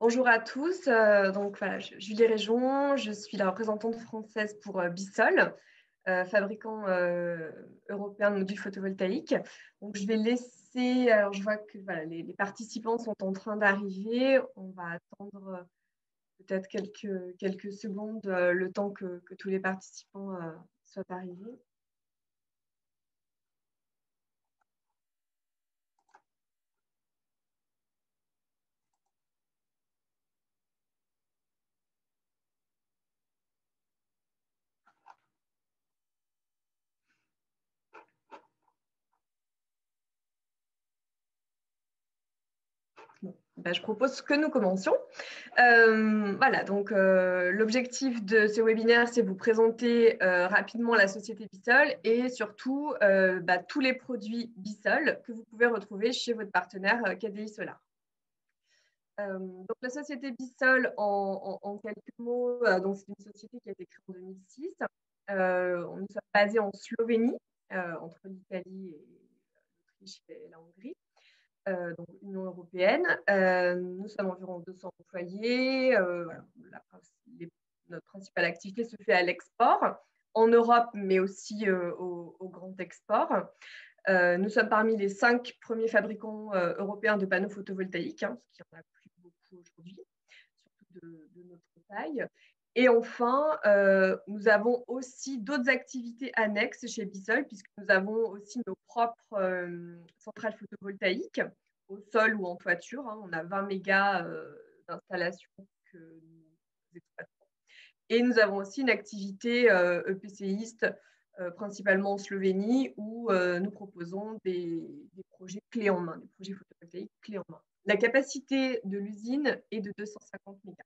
Bonjour à tous, donc voilà, Julie Réjon, je suis la représentante française pour Bissol, fabricant européen de modules photovoltaïques. Donc je vais laisser, alors je vois que voilà, les participants sont en train d'arriver, on va attendre peut-être quelques secondes, le temps que tous les participants soient arrivés. Je propose que nous commencions. Voilà, donc l'objectif de ce webinaire, c'est vous présenter rapidement la société Bissol et surtout tous les produits Bissol que vous pouvez retrouver chez votre partenaire KDI Solar. Donc la société Bissol, en quelques mots, c'est une société qui a été créée en 2006. Nous sommes basés en Slovénie, entre l'Italie et l'Autriche et la Hongrie. Donc Union européenne. Nous sommes environ 200 employés. Voilà, notre principale activité se fait à l'export, en Europe, mais aussi au grand export. Nous sommes parmi les 5 premiers fabricants européens de panneaux photovoltaïques, ce qui en a plus beaucoup aujourd'hui, surtout de notre taille. Et enfin, nous avons aussi d'autres activités annexes chez Bissol, puisque nous avons aussi nos propres centrales photovoltaïques au sol ou en toiture. On a 20 mégas d'installation que nous exploitons. Et nous avons aussi une activité EPCiste, principalement en Slovénie, où nous proposons des projets clés en main, des projets photovoltaïques clés en main. La capacité de l'usine est de 250 mégas.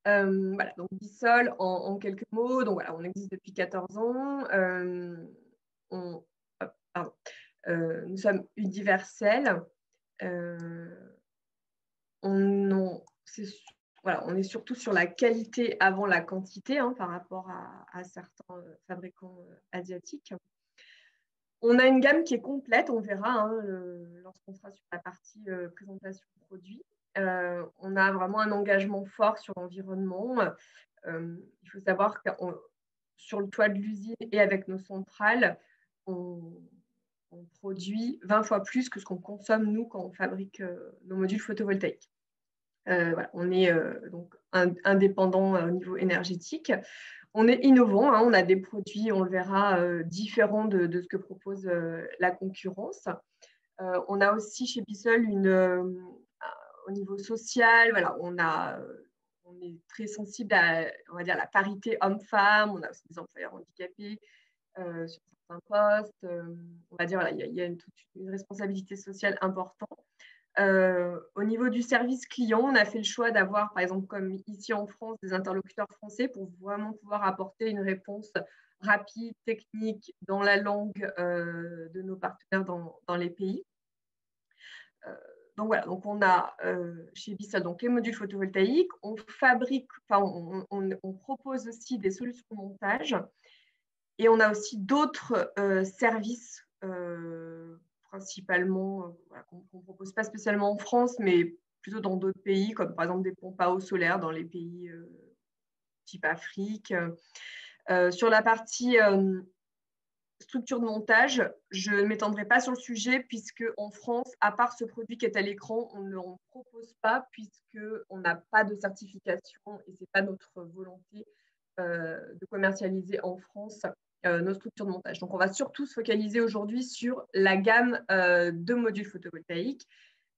Voilà, donc Bissol, en quelques mots, donc voilà, on existe depuis 14 ans. Nous sommes universels. On est surtout sur la qualité avant la quantité par rapport à certains fabricants asiatiques. On a une gamme qui est complète, on verra lorsqu'on sera sur la partie présentation produit. On a vraiment un engagement fort sur l'environnement. Il faut savoir que sur le toit de l'usine et avec nos centrales, on produit 20 fois plus que ce qu'on consomme, nous, quand on fabrique nos modules photovoltaïques. Voilà, on est donc indépendant au niveau énergétique. On est innovant, on a des produits, on le verra, différents de ce que propose la concurrence. On a aussi chez Bissol au niveau social, voilà, on est très sensible à, on va dire, la parité homme-femme. On a aussi des employeurs handicapés sur certains postes. On va dire, voilà, il y a une responsabilité sociale importante. Au niveau du service client, on a fait le choix d'avoir, par exemple, comme ici en France, des interlocuteurs français pour vraiment pouvoir apporter une réponse rapide, technique, dans la langue de nos partenaires dans les pays. Donc voilà, donc on a chez Bissol donc les modules photovoltaïques, on fabrique, on propose aussi des solutions de montage et on a aussi d'autres services principalement qu'on ne propose pas spécialement en France, mais plutôt dans d'autres pays, comme par exemple des pompes à eau solaire dans les pays type Afrique. Sur la partie structure de montage, je ne m'étendrai pas sur le sujet puisque en France, à part ce produit qui est à l'écran, on ne l'en propose pas puisqu'on n'a pas de certification et ce n'est pas notre volonté de commercialiser en France nos structures de montage. Donc, on va surtout se focaliser aujourd'hui sur la gamme de modules photovoltaïques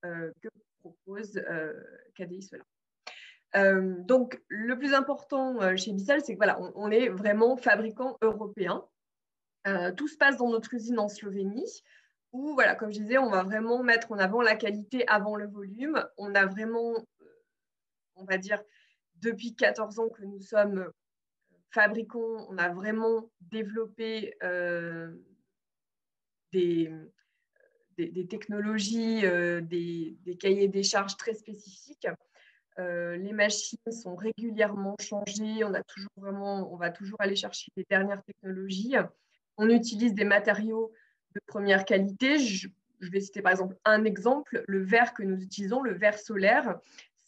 que propose KDI Solar. Donc, le plus important chez Bissol, c'est que voilà, on est vraiment fabricant européen. Tout se passe dans notre usine en Slovénie, où, voilà, comme je disais, on va vraiment mettre en avant la qualité avant le volume. On a vraiment, on va dire, depuis 14 ans que nous sommes fabricants, on a vraiment développé des technologies, des cahiers des charges très spécifiques. Les machines sont régulièrement changées, on va toujours aller chercher les dernières technologies. On utilise des matériaux de première qualité. Je vais citer par exemple un exemple, le verre que nous utilisons, le verre solaire.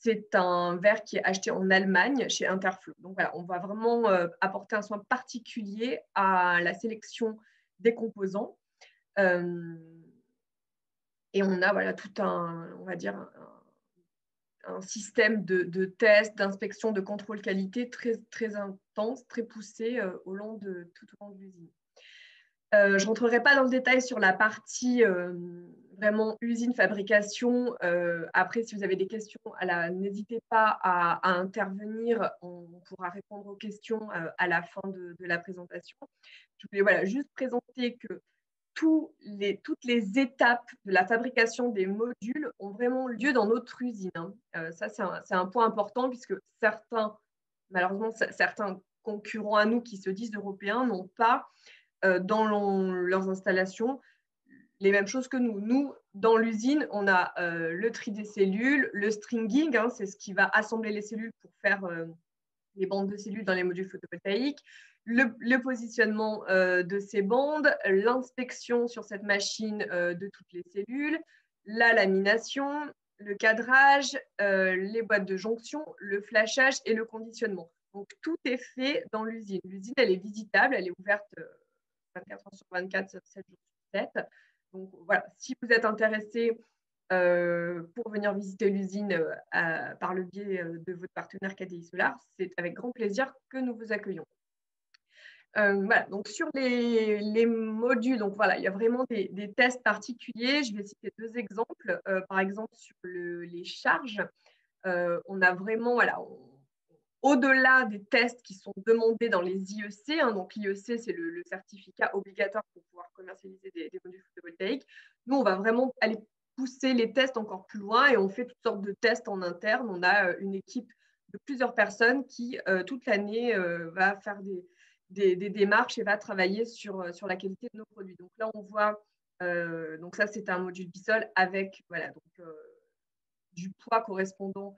c'est un verre qui est acheté en Allemagne chez Interflow. Donc voilà, on va vraiment apporter un soin particulier à la sélection des composants. Et on a voilà, tout un, on va dire, un système de tests, d'inspection, de contrôle qualité très, très intense, très poussé tout au long de l'usine. Je ne rentrerai pas dans le détail sur la partie vraiment usine, fabrication. Après, si vous avez des questions, n'hésitez pas à intervenir. On pourra répondre aux questions à la fin de la présentation. Je voulais voilà, juste présenter que toutes les étapes de la fabrication des modules ont vraiment lieu dans notre usine. Ça, c'est un point important puisque malheureusement, certains concurrents à nous qui se disent européens n'ont pas dans leurs installations les mêmes choses que nous. Nous, dans l'usine, on a le tri des cellules, le stringing, c'est ce qui va assembler les cellules pour faire les bandes de cellules dans les modules photovoltaïques, le positionnement de ces bandes, l'inspection sur cette machine de toutes les cellules, la lamination, le cadrage, les boîtes de jonction, le flashage et le conditionnement. Donc, tout est fait dans l'usine. L'usine, elle est visitable, elle est ouverte 24 heures sur 24, 7 jours sur 7. Donc, voilà, si vous êtes intéressé pour venir visiter l'usine par le biais de votre partenaire KDI Solar, c'est avec grand plaisir que nous vous accueillons. Voilà, donc sur les modules, donc voilà, il y a vraiment des tests particuliers. Je vais citer deux exemples. Par exemple, sur les charges, on a vraiment, voilà, au-delà des tests qui sont demandés dans les IEC, donc l'IEC, c'est le certificat obligatoire pour pouvoir commercialiser des modules photovoltaïques. Nous, on va vraiment aller pousser les tests encore plus loin et on fait toutes sortes de tests en interne. On a une équipe de plusieurs personnes qui, toute l'année, va faire des démarches et va travailler sur la qualité de nos produits. Donc là, on voit, donc ça, c'est un module Bissol avec voilà, donc, du poids correspondant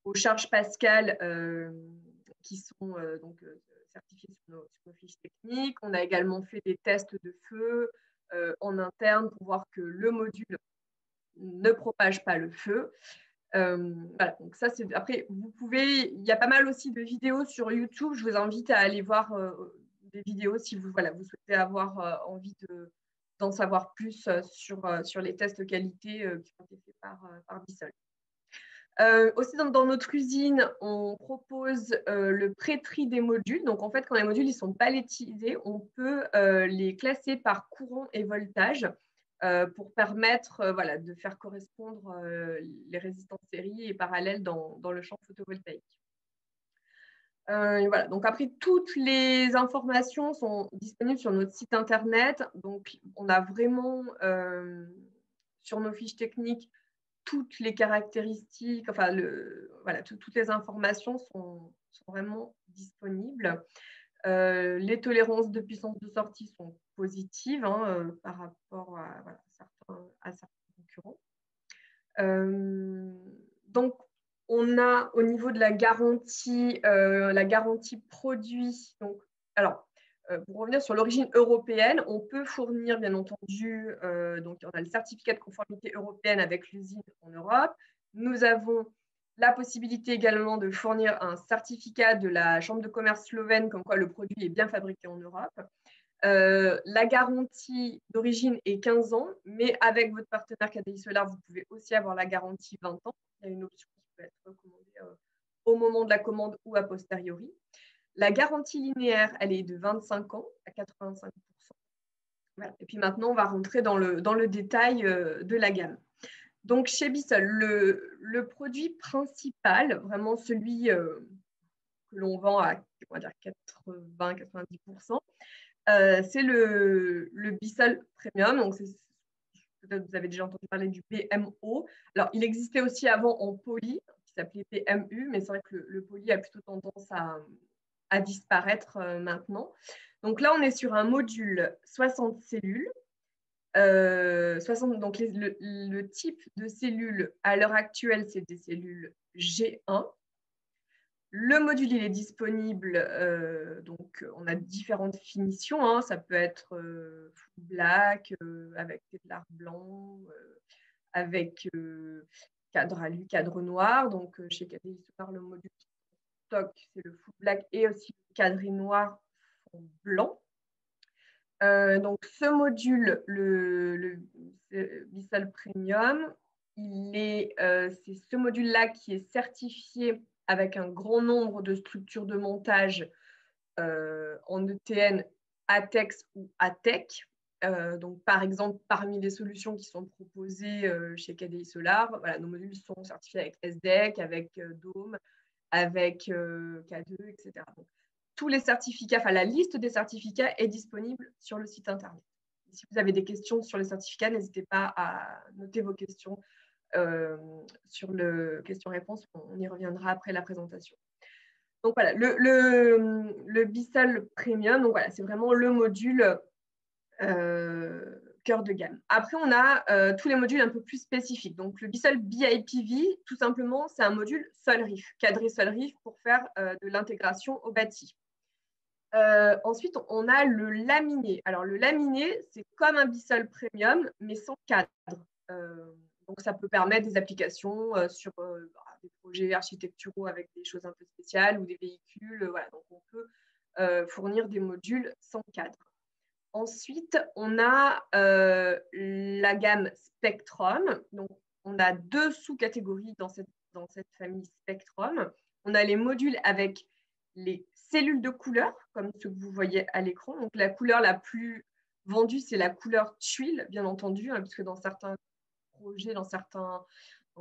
aux charges Pascal qui sont donc, certifiées sur nos fiches techniques. On a également fait des tests de feu en interne pour voir que le module ne propage pas le feu. Voilà, donc ça, c'est. Après, il y a pas mal aussi de vidéos sur YouTube. Je vous invite à aller voir des vidéos si vous souhaitez avoir envie d'en savoir plus sur les tests qualité qui ont été faits par Bissol. Aussi, dans notre usine, on propose le pré-tri des modules. Donc, en fait, quand les modules ne sont pas palettisés, on peut les classer par courant et voltage pour permettre voilà, de faire correspondre les résistances série et parallèles dans le champ photovoltaïque. Voilà. Donc, après, toutes les informations sont disponibles sur notre site internet. Donc, on a vraiment sur nos fiches techniques toutes les caractéristiques, enfin, voilà, toutes les informations sont vraiment disponibles. Les tolérances de puissance de sortie sont positives par rapport à certains concurrents. Donc, on a au niveau de la garantie produit. Donc, alors, pour revenir sur l'origine européenne, on peut fournir, bien entendu, donc on a le certificat de conformité européenne avec l'usine en Europe. Nous avons la possibilité également de fournir un certificat de la Chambre de commerce slovène comme quoi le produit est bien fabriqué en Europe. La garantie d'origine est 15 ans, mais avec votre partenaire KDI Solar, vous pouvez aussi avoir la garantie 20 ans. Il y a une option qui peut être recommandée au moment de la commande ou a posteriori. La garantie linéaire, elle est de 25 ans à 85%. Voilà. Et puis maintenant, on va rentrer dans le détail de la gamme. Donc, chez Bissol, le produit principal, vraiment celui que l'on vend à 80-90%, c'est le Bissol Premium. Donc, peut-être vous avez déjà entendu parler du PMO. Alors, il existait aussi avant en poly, qui s'appelait PMU, mais c'est vrai que le poly a plutôt tendance à disparaître maintenant. Donc là, on est sur un module 60 cellules. 60, donc le type de cellules à l'heure actuelle, c'est des cellules G1. Le module, il est disponible, donc on a différentes finitions. Ça peut être full black, avec des lards blancs, avec cadre alu, cadre noir. Donc, chez KDI Solar, le module stock, c'est le full black et aussi le cadré noir fond blanc. Donc, ce module, le Bissell Premium, c'est ce module-là qui est certifié avec un grand nombre de structures de montage en ETN, ATEX ou ATEC. Donc, par exemple, parmi les solutions qui sont proposées chez KDI Solar, voilà, nos modules sont certifiés avec SDEC, avec Dome, avec K2, etc. Donc, tous les certificats, enfin la liste des certificats est disponible sur le site internet. Si vous avez des questions sur les certificats, n'hésitez pas à noter vos questions sur le question-réponse. On y reviendra après la présentation. Donc voilà, le Bissell Premium, donc voilà, c'est vraiment le module cœur de gamme. Après, on a tous les modules un peu plus spécifiques. Donc, le Bissell BIPV, tout simplement, c'est un module Solriff, cadré Solriff pour faire de l'intégration au bâti. Ensuite, on a le laminé. Alors, le laminé, c'est comme un Bissell Premium, mais sans cadre. Donc, ça peut permettre des applications sur des projets architecturaux avec des choses un peu spéciales ou des véhicules. Voilà. Donc, on peut fournir des modules sans cadre. Ensuite, on a la gamme Spectrum. Donc, on a 2 sous-catégories dans cette famille Spectrum. On a les modules avec les cellules de couleur, comme ce que vous voyez à l'écran. Donc, la couleur la plus vendue, c'est la couleur tuile, bien entendu, hein, puisque dans certains projets, dans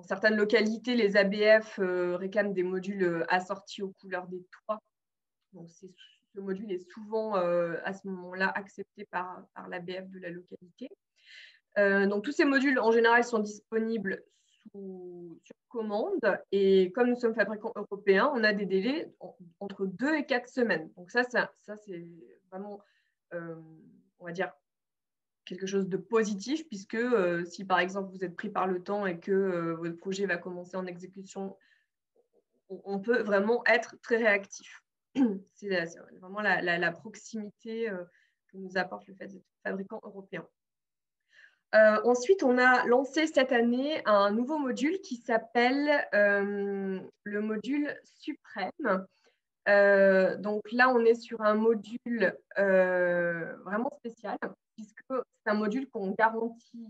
certaines localités, les ABF réclament des modules assortis aux couleurs des toits. Donc, ce module est souvent à ce moment-là accepté par l'ABF de la localité. Donc, tous ces modules, en général, sont disponibles sur commande. Et comme nous sommes fabricants européens, on a des délais entre 2 et 4 semaines. Donc, ça c'est vraiment, on va dire, quelque chose de positif, puisque si, par exemple, vous êtes pris par le temps et que votre projet va commencer en exécution, on peut vraiment être très réactif. C'est vraiment la proximité que nous apporte le fait d'être fabricant européen. Ensuite, on a lancé cette année un nouveau module qui s'appelle le module Suprême. Donc là, on est sur un module vraiment spécial, puisque c'est un module qu'on garantit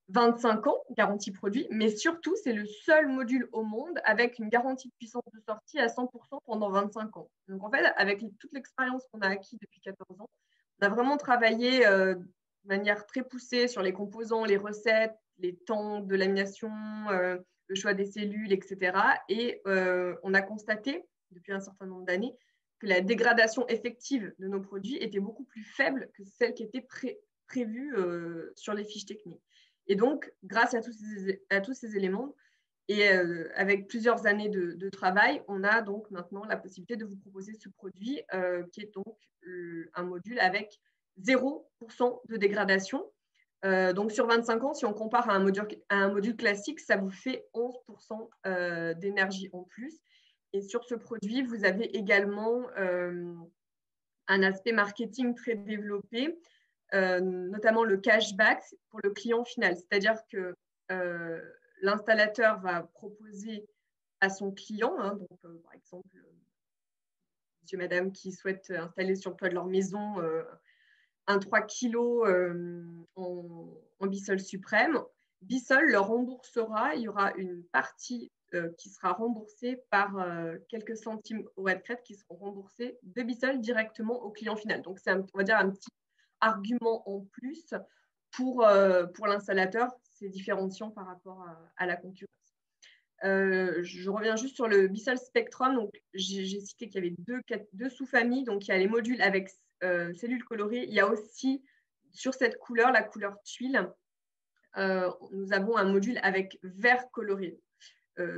25 ans, garantie produit, mais surtout, c'est le seul module au monde avec une garantie de puissance de sortie à 100% pendant 25 ans. Donc, en fait, avec toute l'expérience qu'on a acquis depuis 14 ans, on a vraiment travaillé de manière très poussée sur les composants, les recettes, les temps de lamination, le choix des cellules, etc. Et on a constaté, depuis un certain nombre d'années, que la dégradation effective de nos produits était beaucoup plus faible que celle qui était prévue sur les fiches techniques. Et donc, grâce à tous ces éléments et avec plusieurs années de travail, on a donc maintenant la possibilité de vous proposer ce produit qui est donc un module avec 0% de dégradation. Donc, sur 25 ans, si on compare à un module classique, ça vous fait 11% d'énergie en plus. Et sur ce produit, vous avez également un aspect marketing très développé, notamment le cashback pour le client final. C'est-à-dire que l'installateur va proposer à son client, hein, donc par exemple, monsieur, madame qui souhaitent installer sur le toit de leur maison un 3 kg en Bissell Suprême. Bissell leur remboursera, il y aura une partie qui sera remboursée par quelques centimes au retrait qui seront remboursés de Bissell directement au client final. Donc, c'est, on va dire, un petit argument en plus pour l'installateur, c'est différenciant par rapport à la concurrence. Je reviens juste sur le Bissell Spectrum. Donc, j'ai cité qu'il y avait deux sous-familles. Donc, il y a les modules avec cellules colorées. Il y a aussi, sur cette couleur, la couleur tuile, nous avons un module avec vert coloré.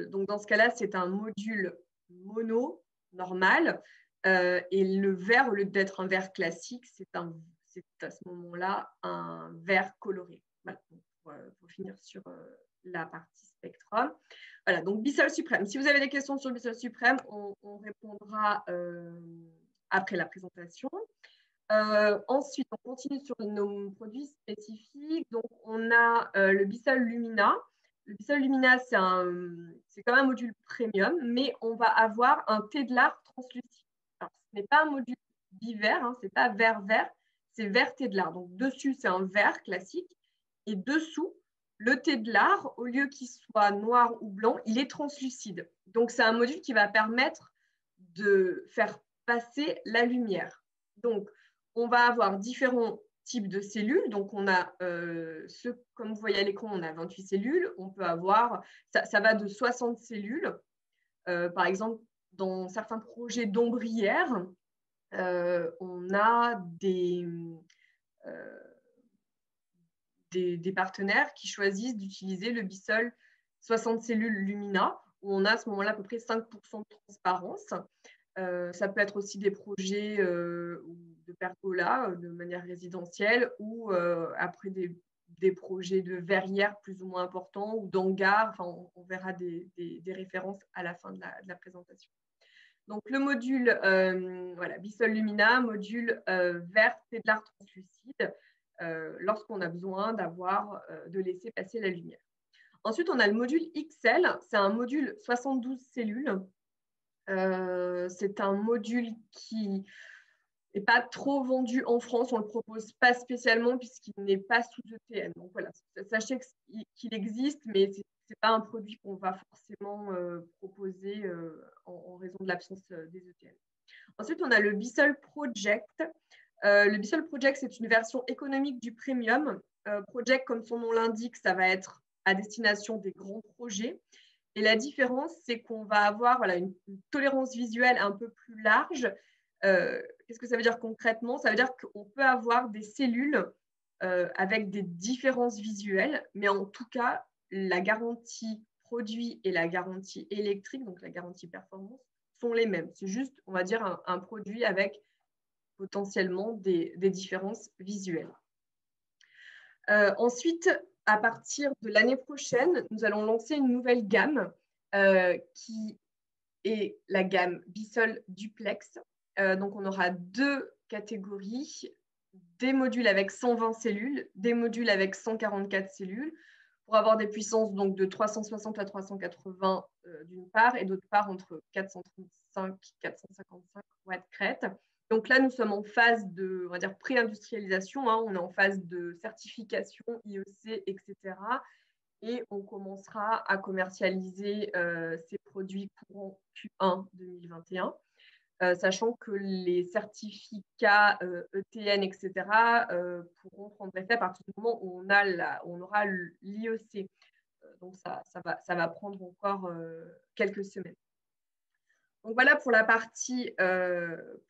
Donc, dans ce cas-là, c'est un module mono normal. Et le vert, au lieu d'être un vert classique, c'est à ce moment-là un vert coloré. Voilà, pour finir sur la partie Spectrum. Voilà, donc Bissell Suprême. Si vous avez des questions sur Bissell Suprême, on répondra après la présentation. Ensuite, on continue sur nos produits spécifiques. Donc, on a le Bissell Lumina. le Bissol Lumina, c'est quand même un module premium, mais on va avoir un Tedlar translucide. Alors, ce n'est pas un module bivert, hein, ce n'est pas vert-vert, c'est vert Tedlar. Donc, dessus, c'est un vert classique. Et dessous, le Tedlar, au lieu qu'il soit noir ou blanc, il est translucide. Donc, c'est un module qui va permettre de faire passer la lumière. Donc, on va avoir différents types de cellules. Donc, on a comme vous voyez à l'écran, on a 28 cellules. On peut avoir, ça va de 60 cellules. Par exemple, dans certains projets d'ombrières, on a des partenaires qui choisissent d'utiliser le Bissol 60 cellules Lumina, où on a à ce moment-là à peu près 5% de transparence. Ça peut être aussi des projets de pergola de manière résidentielle ou après des projets de verrières plus ou moins importants ou d'hangars. Enfin, on verra des références à la fin de la présentation. Donc, le module voilà, Bissol Lumina, module vert Tedlar translucide, lorsqu'on a besoin de laisser passer la lumière. Ensuite, on a le module XL. C'est un module 72 cellules. C'est un module qui n'est pas trop vendu en France. On ne le propose pas spécialement puisqu'il n'est pas sous ETN. Donc voilà, sachez qu'il existe, mais ce n'est pas un produit qu'on va forcément proposer en raison de l'absence des ETN. Ensuite, on a le Bissol Project. Le Bissol Project, c'est une version économique du premium. Project, comme son nom l'indique, ça va être à destination des grands projets. Et la différence, c'est qu'on va avoir voilà, une tolérance visuelle un peu plus large. Qu'est-ce que ça veut dire concrètement? Ça veut dire qu'on peut avoir des cellules avec des différences visuelles, mais en tout cas, la garantie produit et la garantie électrique, donc la garantie performance, sont les mêmes. C'est juste, on va dire, un produit avec potentiellement des différences visuelles. Ensuite, à partir de l'année prochaine, nous allons lancer une nouvelle gamme qui est la gamme Bissol Duplex. Donc, on aura deux catégories, des modules avec 120 cellules, des modules avec 144 cellules, pour avoir des puissances donc, de 360 à 380 d'une part, et d'autre part entre 435 et 455 watts crête. Donc là, nous sommes en phase de, on va dire, pré-industrialisation. Hein. On est en phase de certification, IEC, etc. Et on commencera à commercialiser ces produits courant Q1 2021, sachant que les certificats ETN, etc. pourront prendre effet à partir du moment où on aura l'IEC. Donc ça va prendre encore quelques semaines. Donc voilà pour la partie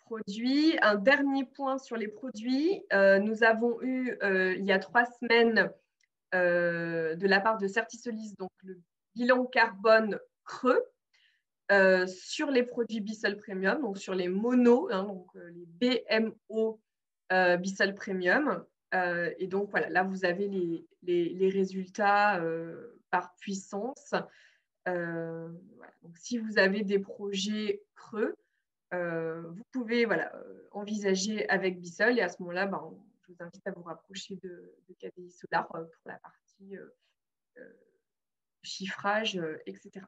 produits. Un dernier point sur les produits. Nous avons eu il y a 3 semaines de la part de Certisolis, donc le bilan carbone creux sur les produits Bissol Premium, donc sur les monos, hein, donc les BMO Bissol Premium. Et donc voilà, là vous avez les résultats par puissance. Voilà. Donc, si vous avez des projets creux, vous pouvez envisager avec Bissol et à ce moment-là, je vous invite à vous rapprocher de KDI Solar pour la partie chiffrage, etc.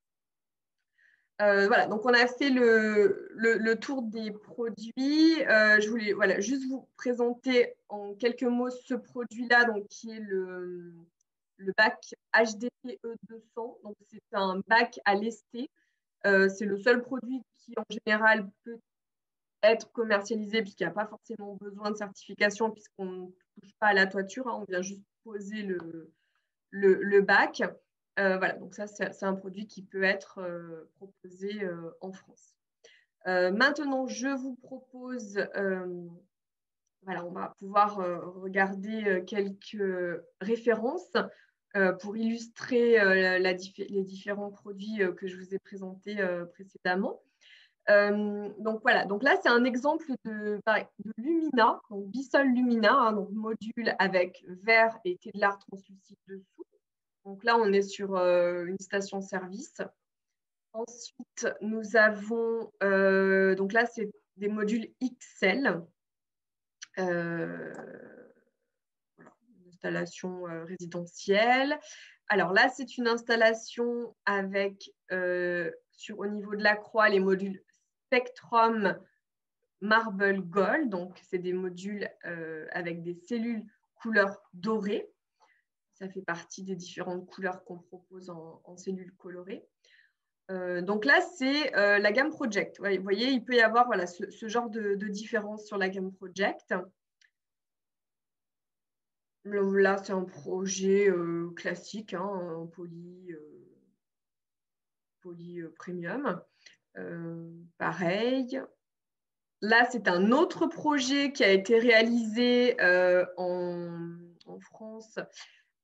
Voilà, donc on a fait le tour des produits. Je voulais juste vous présenter en quelques mots ce produit-là, donc qui est le bac HDPE 200. Donc c'est un bac à lester. C'est le seul produit qui en général peut être commercialisé puisqu'il n'y a pas forcément besoin de certification puisqu'on ne touche pas à la toiture. Hein, on vient juste poser le bac. Voilà, donc ça, c'est un produit qui peut être proposé en France. Maintenant, je vous propose, voilà, on va pouvoir regarder quelques références pour illustrer les différents produits que je vous ai présentés précédemment. Donc voilà, donc là c'est un exemple de Lumina, donc Bissol Lumina, hein, donc module avec verre et Tedlar translucide dessous. Donc là, on est sur une station-service. Ensuite, nous avons, donc là, c'est des modules XL. Voilà, une installation résidentielle Alors là, c'est une installation avec, au niveau de la croix, les modules Spectrum Marble Gold. Donc, c'est des modules avec des cellules couleur dorée. Ça fait partie des différentes couleurs qu'on propose en cellules colorées. Donc là, c'est la gamme Project. Ouais, vous voyez, il peut y avoir voilà, ce genre de différence sur la gamme Project. Là, c'est un projet classique, hein, en poly premium. Pareil. Là, c'est un autre projet qui a été réalisé en France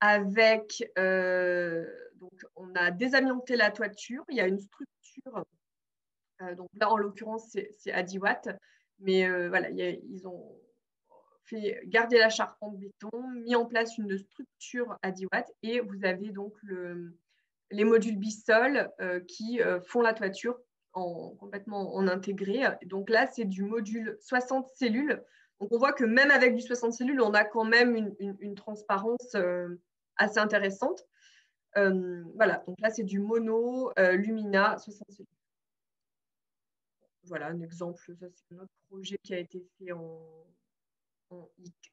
avec, donc on a désamianté la toiture, il y a une structure, donc là en l'occurrence c'est Adiwatt, mais voilà, ils ont fait garder la charpente béton, mis en place une structure Adiwatt et vous avez donc les modules Bissol qui font la toiture complètement en intégré. Donc là, c'est du module 60 cellules. Donc on voit que même avec du 60 cellules, on a quand même une transparence assez intéressante. Voilà, donc là, c'est du mono Lumina 60 cellules. Voilà un exemple, ça c'est un autre projet qui a été fait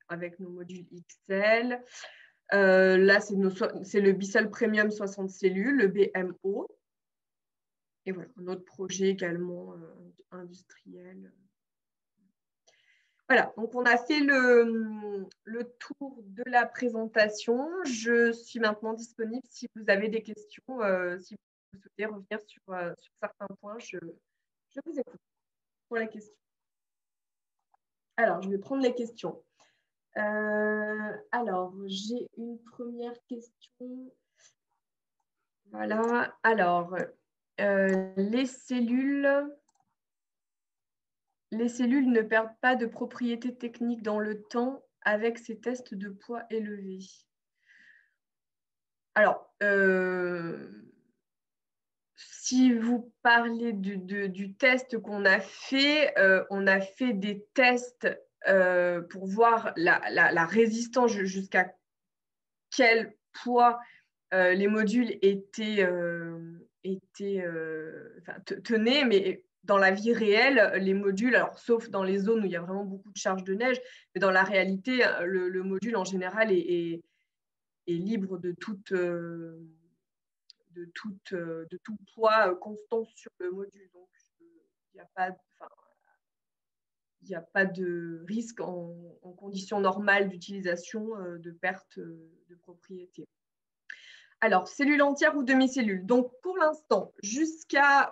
avec nos modules XL. Là, c'est le Bissol Premium 60 cellules, le BMO. Et voilà, un autre projet également industriel. Voilà, donc on a fait le tour de la présentation. Je suis maintenant disponible si vous avez des questions, si vous souhaitez revenir sur certains points, je vous écoute pour les questions. Alors, je vais prendre les questions. Alors, j'ai une première question. Voilà, alors, les cellules ne perdent pas de propriétés techniques dans le temps avec ces tests de poids élevés. Alors, si vous parlez du test qu'on a fait, on a fait des tests pour voir la résistance jusqu'à quel poids les modules tenaient, mais dans la vie réelle, les modules, alors sauf dans les zones où il y a vraiment beaucoup de charges de neige, mais dans la réalité, le module en général est libre de tout poids constant sur le module. Donc, il n'y a pas de risque en conditions normales d'utilisation de perte de propriété. Alors, cellule entière ou demi-cellule. Donc, pour l'instant, jusqu'à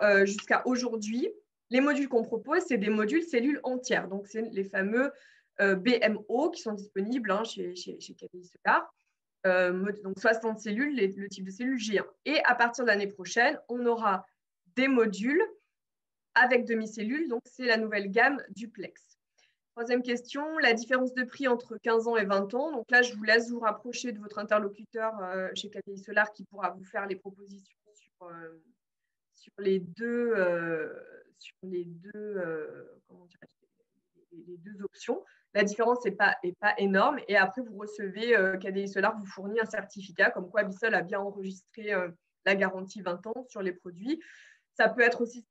aujourd'hui, les modules qu'on propose, c'est des modules cellules entières. Donc, c'est les fameux BMO qui sont disponibles chez KDI Solar. Donc, 60 cellules, le type de cellule G1. Et à partir de l'année prochaine, on aura des modules avec demi-cellules. Donc, c'est la nouvelle gamme Duplex. Troisième question, la différence de prix entre 15 ans et 20 ans. Donc là, je vous laisse vous rapprocher de votre interlocuteur chez KDI Solar qui pourra vous faire les propositions sur les deux options. La différence n'est pas énorme. Et après, vous recevez, KDI Solar vous fournit un certificat comme quoi Bissol a bien enregistré la garantie 20 ans sur les produits. Ça peut être aussi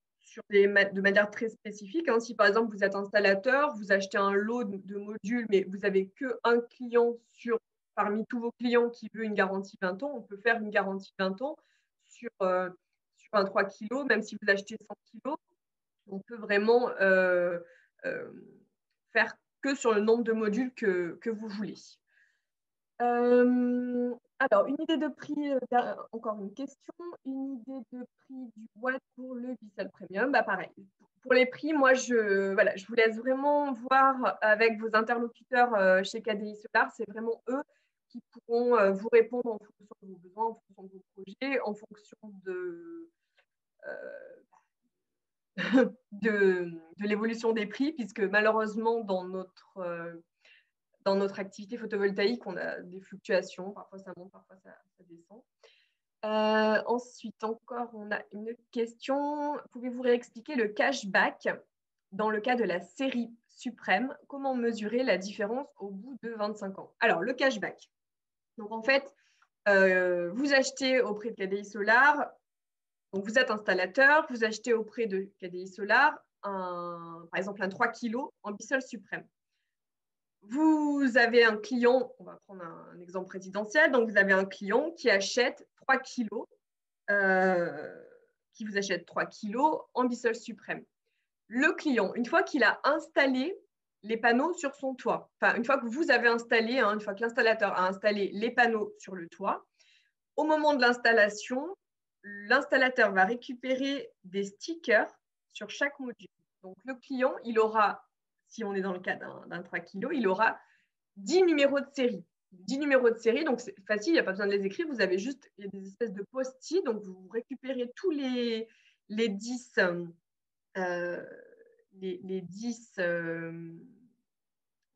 de manière très spécifique. Hein. Si par exemple vous êtes installateur, vous achetez un lot de modules, mais vous n'avez qu'un client parmi tous vos clients qui veut une garantie 20 ans, on peut faire une garantie 20 ans sur un 3 kg, même si vous achetez 100 kg. On peut vraiment faire que sur le nombre de modules que vous voulez. Alors, une idée de prix, encore une question, une idée de prix du watt pour le Bissol Premium. Bah, pareil, pour les prix, moi, je vous laisse vraiment voir avec vos interlocuteurs chez KDI Solar. C'est vraiment eux qui pourront vous répondre en fonction de vos besoins, en fonction de vos projets, en fonction de l'évolution des prix, puisque malheureusement, dans notre activité photovoltaïque, on a des fluctuations. Parfois, ça monte, parfois, ça descend. Ensuite, encore, on a une question. Pouvez-vous réexpliquer le cashback dans le cas de la série suprême? Comment mesurer la différence au bout de 25 ans? Alors, le cashback. Donc, en fait, vous achetez auprès de KDI Solar, donc vous êtes installateur, vous achetez auprès de KDI Solar, par exemple un 3 kg en Bissol suprême. Vous avez un client, on va prendre un exemple résidentiel, donc vous avez un client qui achète 3 kg, qui vous achète 3 kg en Bissol suprême. Le client, une fois qu'il a installé les panneaux sur son toit, enfin une fois que vous avez installé, une fois que l'installateur a installé les panneaux sur le toit, au moment de l'installation, l'installateur va récupérer des stickers sur chaque module. Donc le client, il aura, si on est dans le cas d'un 3 kg, il aura 10 numéros de série. 10 numéros de série, donc c'est facile, il n'y a pas besoin de les écrire, vous avez juste des espèces de post-it, donc vous récupérez tous les 10,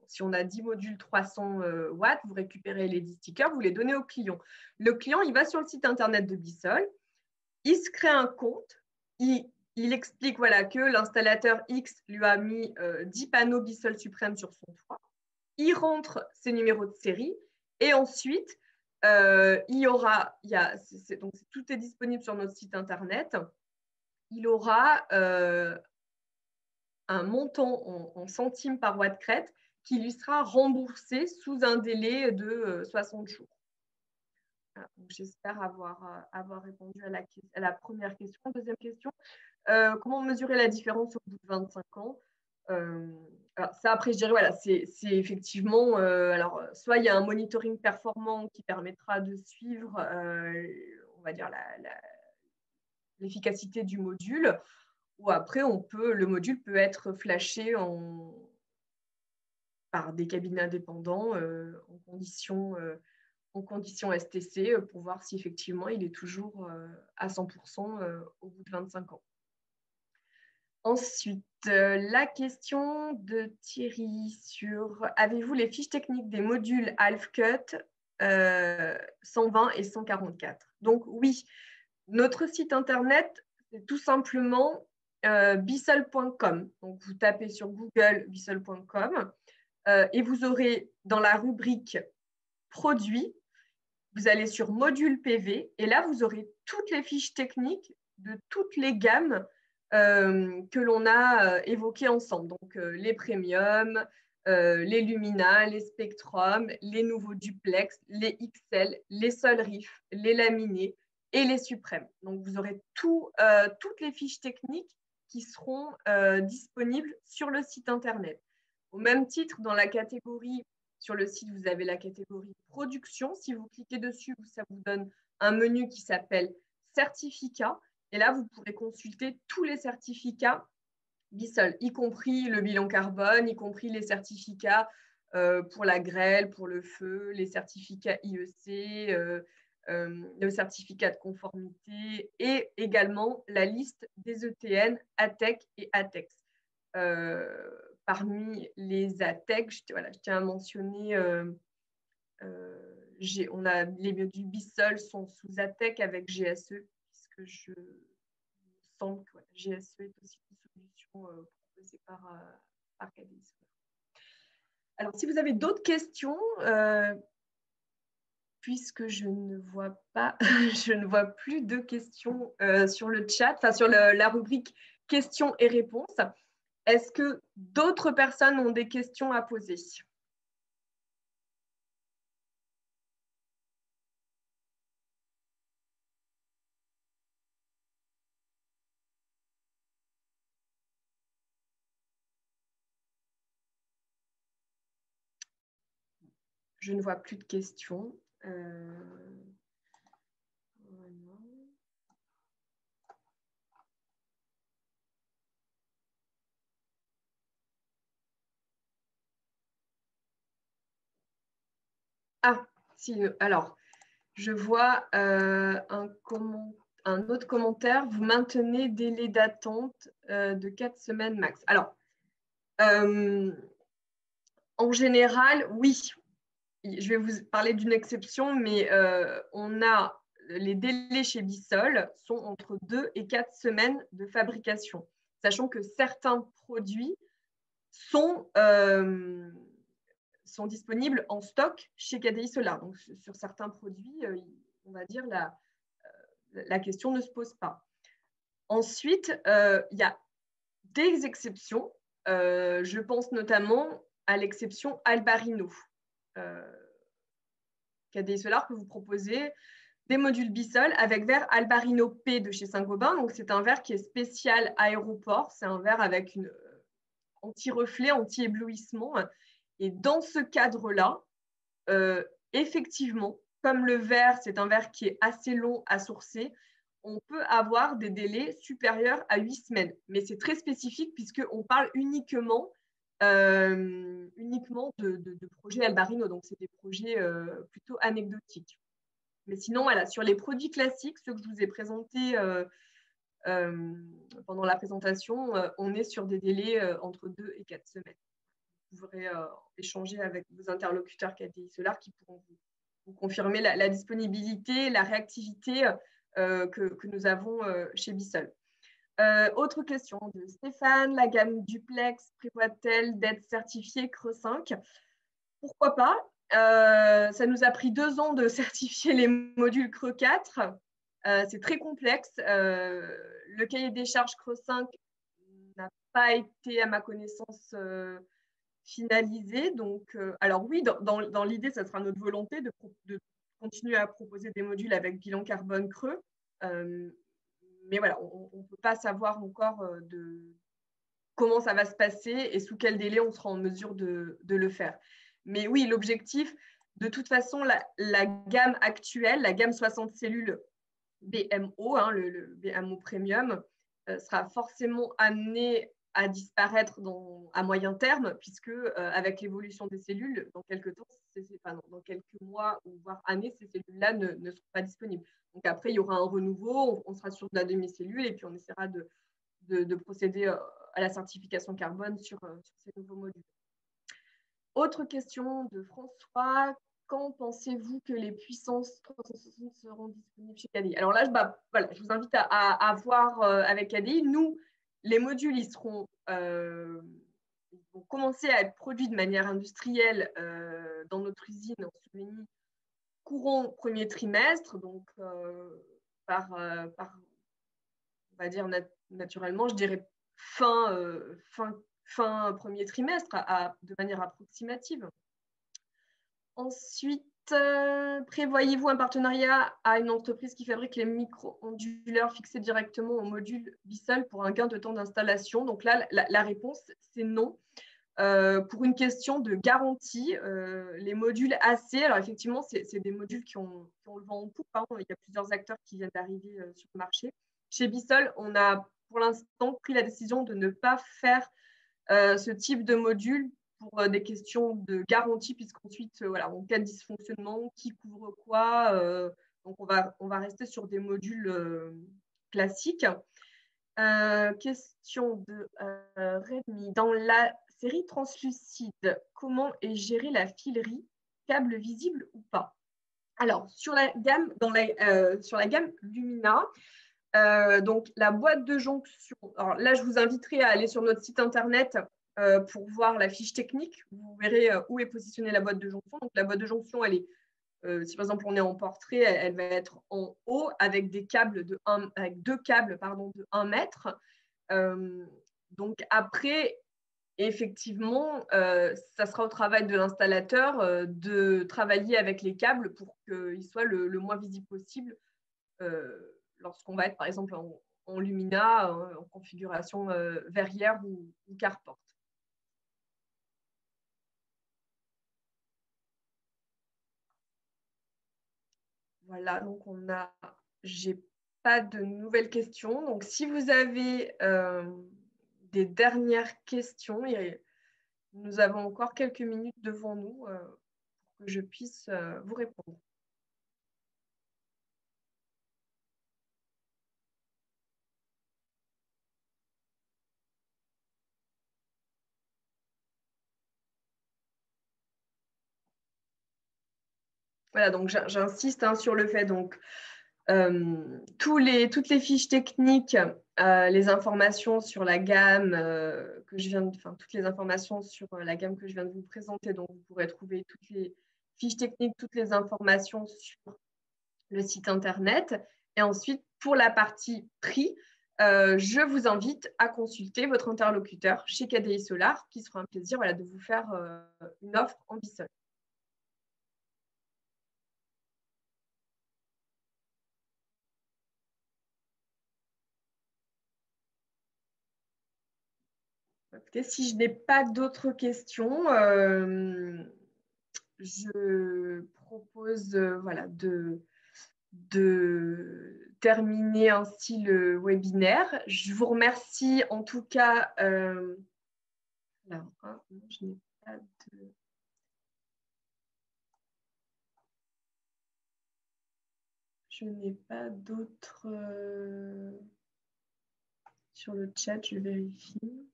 si on a 10 modules 300 watts, vous récupérez les 10 stickers, vous les donnez au client. Le client, il va sur le site internet de Bissol, il se crée un compte, il explique voilà, que l'installateur X lui a mis 10 panneaux Bissol suprême sur son toit. Il rentre ses numéros de série et ensuite, donc tout est disponible sur notre site internet. Il aura un montant en centimes par watt crête qui lui sera remboursé sous un délai de 60 jours. Voilà, j'espère avoir répondu à la première question. Deuxième question, comment mesurer la différence au bout de 25 ans? Alors ça, après, je dirais, voilà, c'est effectivement, alors, soit il y a un monitoring performant qui permettra de suivre, on va dire, l'efficacité du module, ou après, le module peut être flashé par des cabinets indépendants en condition STC pour voir si effectivement il est toujours à 100% au bout de 25 ans. Ensuite, la question de Thierry sur « Avez-vous les fiches techniques des modules Half-Cut 120 et 144 ?» Donc oui, notre site internet, c'est tout simplement bissol.com. Donc vous tapez sur Google bissol.com et vous aurez dans la rubrique « Produits », vous allez sur « Module PV » et là, vous aurez toutes les fiches techniques de toutes les gammes que l'on a évoquées ensemble. Donc, les premiums, les Lumina, les Spectrum, les nouveaux duplex, les XL, les Solrif, les laminés et les suprêmes. Donc, vous aurez toutes les fiches techniques qui seront disponibles sur le site internet. Au même titre, dans la catégorie, sur le site, vous avez la catégorie production. Si vous cliquez dessus, ça vous donne un menu qui s'appelle certificats. Et là, vous pourrez consulter tous les certificats Bissol, y compris le bilan carbone, y compris les certificats pour la grêle, pour le feu, les certificats IEC, le certificat de conformité et également la liste des ETN, ATEC et ATEX. Parmi les ATEC, je tiens à mentionner, on a les modules Bissol sont sous ATEC avec GSE, puisque je semble que GSE est aussi une solution proposée par KDI. Alors, si vous avez d'autres questions, puisque je ne vois pas, je ne vois plus de questions sur le chat, enfin sur la rubrique questions et réponses. Est-ce que d'autres personnes ont des questions à poser? Je ne vois plus de questions. Ah, si, alors, je vois un autre commentaire. Vous maintenez délai d'attente de 4 semaines max. Alors, en général, oui. Je vais vous parler d'une exception, mais on a les délais chez Bissol sont entre 2 et 4 semaines de fabrication, sachant que certains produits sont sont disponibles en stock chez KDI Solar. Donc, sur certains produits, on va dire la question ne se pose pas. Ensuite, il y a des exceptions. Je pense notamment à l'exception Albarino. KDI Solar peut vous proposer des modules Bissol avec verre Albarino P de chez Saint-Gobain. Donc, c'est un verre qui est spécial aéroport. C'est un verre avec une anti-reflet, anti-éblouissement. Et dans ce cadre-là, effectivement, comme le verre, c'est un verre qui est assez long à sourcer, on peut avoir des délais supérieurs à 8 semaines. Mais c'est très spécifique puisqu'on parle uniquement de projets Albarino. Donc, c'est des projets plutôt anecdotiques. Mais sinon, voilà, sur les produits classiques, ceux que je vous ai présentés pendant la présentation, on est sur des délais entre 2 et 4 semaines. Vous pourrez échanger avec vos interlocuteurs KDI Solar qui pourront vous confirmer la disponibilité, la réactivité que nous avons chez Bissol. Autre question de Stéphane, la gamme Duplex prévoit-elle d'être certifiée Creux 5? Pourquoi pas? Ça nous a pris 2 ans de certifier les modules Creux 4. C'est très complexe. Le cahier des charges Creux 5 n'a pas été, à ma connaissance, finalisé. Donc, alors oui, dans l'idée, ça sera notre volonté de continuer à proposer des modules avec bilan carbone creux. Mais voilà, on ne peut pas savoir encore comment ça va se passer et sous quel délai on sera en mesure de le faire. Mais oui, l'objectif, de toute façon, la gamme actuelle, la gamme 60 cellules BMO, le BMO Premium, sera forcément amenée à disparaître à moyen terme, puisque avec l'évolution des cellules, dans quelques temps, dans quelques mois ou voire années, ces cellules-là ne seront pas disponibles. Donc après, il y aura un renouveau, on sera sur de la demi-cellule et puis on essaiera de procéder à la certification carbone sur ces nouveaux modules. Autre question de François. Quand pensez-vous que les puissances 360 seront disponibles chez KDI? Alors là, voilà, je vous invite à voir avec KDI. Nous, les modules, ils vont commencer à être produits de manière industrielle dans notre usine en Slovénie courant premier trimestre, donc par on va dire naturellement, je dirais fin premier trimestre, de manière approximative. Ensuite, prévoyez-vous un partenariat à une entreprise qui fabrique les micro-onduleurs fixés directement au module Bissol pour un gain de temps d'installation? Donc là, la réponse, c'est non. Pour une question de garantie, les modules AC, alors effectivement, c'est des modules qui ont le vent en poupe. Il y a plusieurs acteurs qui viennent d'arriver sur le marché. Chez Bissol, on a pour l'instant pris la décision de ne pas faire ce type de module pour des questions de garantie, puisqu'ensuite, voilà, en cas de dysfonctionnement, qui couvre quoi, donc on va rester sur des modules classiques. Question de Redmi. Dans la série translucide, comment est gérée la filerie, câble visible ou pas? Alors, sur la gamme Lumina, donc la boîte de jonction, alors là, je vous inviterai à aller sur notre site internet pour voir la fiche technique. Vous verrez où est positionnée la boîte de jonction. Donc, la boîte de jonction, elle est, si par exemple on est en portrait, elle va être en haut avec deux câbles de 1 mètre. Donc après, effectivement, ça sera au travail de l'installateur de travailler avec les câbles pour qu'ils soient le moins visibles possible lorsqu'on va être par exemple en Lumina, en configuration verrière ou carporte. Voilà, donc j'ai pas de nouvelles questions. Donc si vous avez des dernières questions, nous avons encore quelques minutes devant nous pour que je puisse vous répondre. Voilà, donc j'insiste sur le fait, donc toutes les fiches techniques les informations sur la gamme que je viens de, enfin, toutes les informations sur la gamme que je viens de vous présenter. Donc, vous pourrez trouver toutes les fiches techniques, toutes les informations sur le site internet. Et ensuite, pour la partie prix, je vous invite à consulter votre interlocuteur chez KDI Solar, qui sera un plaisir de vous faire une offre en Bissol. Écoutez, si je n'ai pas d'autres questions, je propose de terminer ainsi le webinaire. Je vous remercie en tout cas. Alors, je n'ai pas de... Je n'ai pas d'autres sur le chat, je vérifie.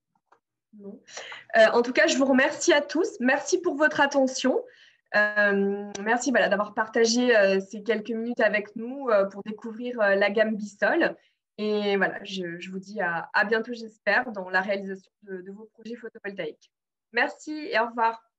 Non. En tout cas, je vous remercie à tous. Merci pour votre attention. Merci d'avoir partagé ces quelques minutes avec nous pour découvrir la gamme Bissol. Et voilà, je vous dis à bientôt, j'espère, dans la réalisation de vos projets photovoltaïques. Merci et au revoir.